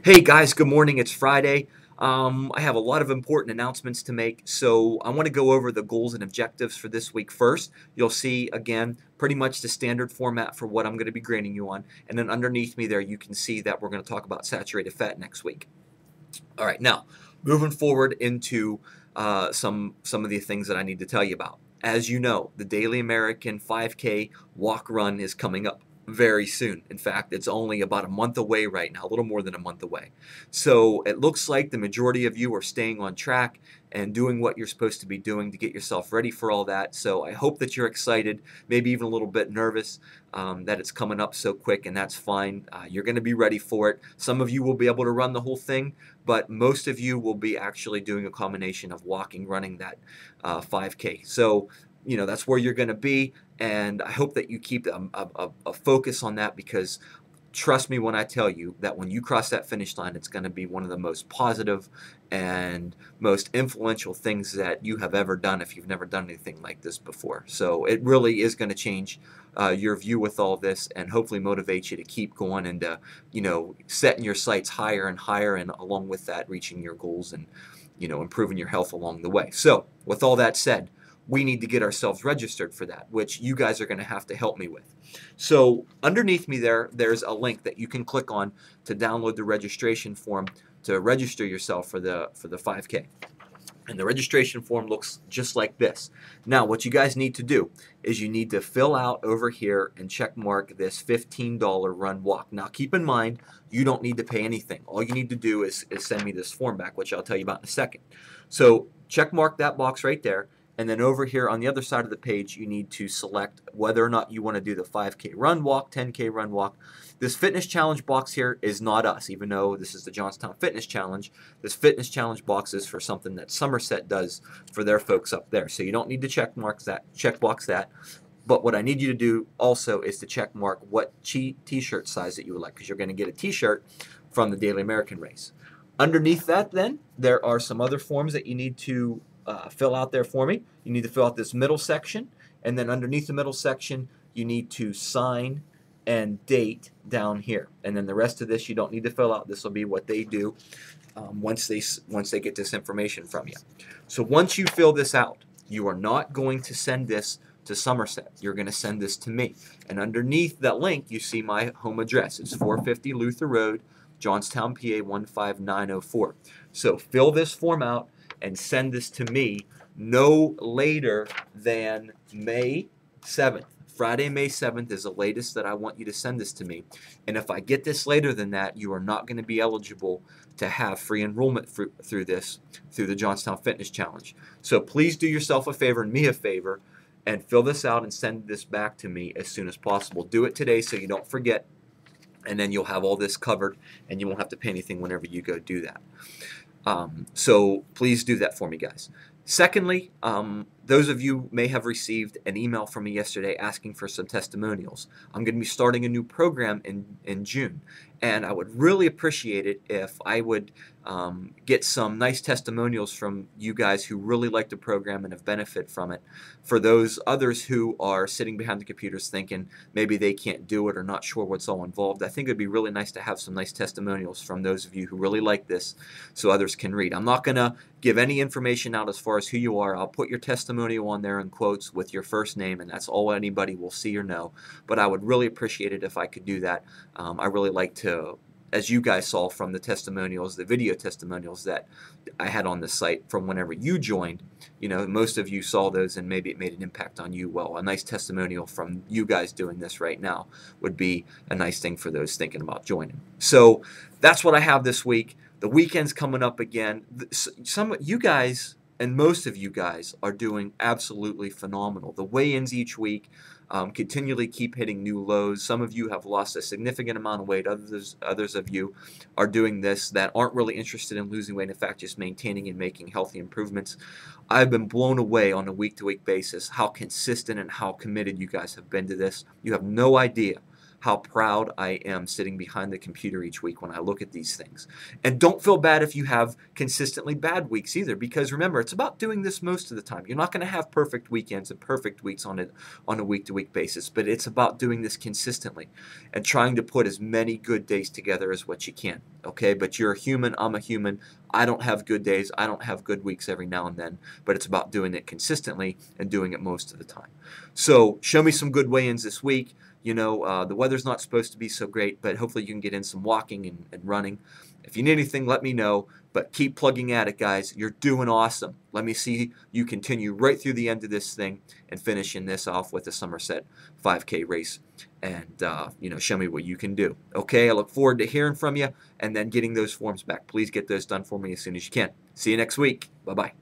Hey guys, good morning. It's Friday. I have a lot of important announcements to make, so I want to go over the goals and objectives for this week first. You'll see, again, pretty much the standard format for what I'm going to be grading you on, and then underneath me there, you can see that we're going to talk about saturated fat next week. All right, now moving forward into some of the things that I need to tell you about. As you know, the Daily American 5K walk run is coming up very soon. In fact, it's only about a month away right now, a little more than a month away. So it looks like the majority of you are staying on track and doing what you're supposed to be doing to get yourself ready for all that. So I hope that you're excited, maybe even a little bit nervous that it's coming up so quick, and that's fine. You're going to be ready for it. Some of you will be able to run the whole thing, but most of you will be actually doing a combination of walking, running that 5K. So, that's where you're going to be, and I hope that you keep a focus on that, because trust me when I tell you that when you cross that finish line, it's going to be one of the most positive and most influential things that you have ever done if you've never done anything like this before. So it really is going to change your view with all this, and hopefully motivate you to keep going and setting your sights higher and higher, and along with that, reaching your goals and improving your health along the way. So with all that said, we need to get ourselves registered for that, which you guys are going to have to help me with. So underneath me there's a link that you can click on to download the registration form to register yourself for the 5K. And the registration form looks just like this. Now, what you guys need to do is you need to fill out over here and check mark this $15 run walk. Now, keep in mind, you don't need to pay anything. All you need to do is send me this form back, which I'll tell you about in a second. So check mark that box right there. And then over here on the other side of the page, you need to select whether or not you want to do the 5K run walk, 10K run walk. This fitness challenge box here is not us, even though this is the Johnstown Fitness Challenge. This fitness challenge box is for something that Somerset does for their folks up there. So you don't need to check box that. But what I need you to do also is to check mark what t-shirt size that you would like, because you're going to get a t-shirt from the Daily American race. Underneath that, then, there are some other forms that you need to fill out there for me. You need to fill out this middle section, and then underneath the middle section, you need to sign and date down here. And then the rest of this you don't need to fill out. This will be what they do once they get this information from you. So once you fill this out, you are not going to send this to Somerset. You're going to send this to me. And underneath that link, you see my home address. It's 450 Luther Road, Johnstown, PA 15904. So fill this form out and send this to me no later than May 7th. Friday, May 7th is the latest that I want you to send this to me. And if I get this later than that, you are not going to be eligible to have free enrollment through the Johnstown Fitness Challenge. So please do yourself a favor and me a favor and fill this out and send this back to me as soon as possible. Do it today so you don't forget, and then you'll have all this covered and you won't have to pay anything whenever you go do that. So please do that for me, guys. Secondly, those of you may have received an email from me yesterday asking for some testimonials. I'm going to be starting a new program in June, and I would really appreciate it if I would get some nice testimonials from you guys who really like the program and have benefited from it. For those others who are sitting behind the computers thinking maybe they can't do it or not sure what's all involved, I think it would be really nice to have some nice testimonials from those of you who really like this so others can read. I'm not going to give any information out as far as who you are. I'll put your testimonial on there in quotes with your first name, and that's all anybody will see or know. But I would really appreciate it if I could do that. I really like to, as you guys saw from the testimonials, the video testimonials that I had on the site from whenever you joined, most of you saw those and maybe it made an impact on you. Well, a nice testimonial from you guys doing this right now would be a nice thing for those thinking about joining. So that's what I have this week. The weekend's coming up again. Some you guys and most of you guys are doing absolutely phenomenal. The weigh-ins each week continually keep hitting new lows. Some of you have lost a significant amount of weight. Others of you are doing this that aren't really interested in losing weight. In fact, just maintaining and making healthy improvements. I've been blown away on a week-to-week basis how consistent and how committed you guys have been to this. You have no idea how proud I am sitting behind the computer each week when I look at these things. And don't feel bad if you have consistently bad weeks either, because remember, it's about doing this most of the time. You're not going to have perfect weekends and perfect weeks on a week-to-week basis, but it's about doing this consistently and trying to put as many good days together as what you can. Okay, but you're a human, I'm a human. I don't have good days, I don't have good weeks every now and then, but it's about doing it consistently and doing it most of the time. So show me some good weigh-ins this week. You know, the weather's not supposed to be so great, but hopefully you can get in some walking and running. If you need anything, let me know, but keep plugging at it, guys. You're doing awesome. Let me see you continue right through the end of this thing and finishing this off with the Somerset 5K race, and you know, show me what you can do. Okay, I look forward to hearing from you and then getting those forms back. Please get those done for me as soon as you can. See you next week. Bye-bye.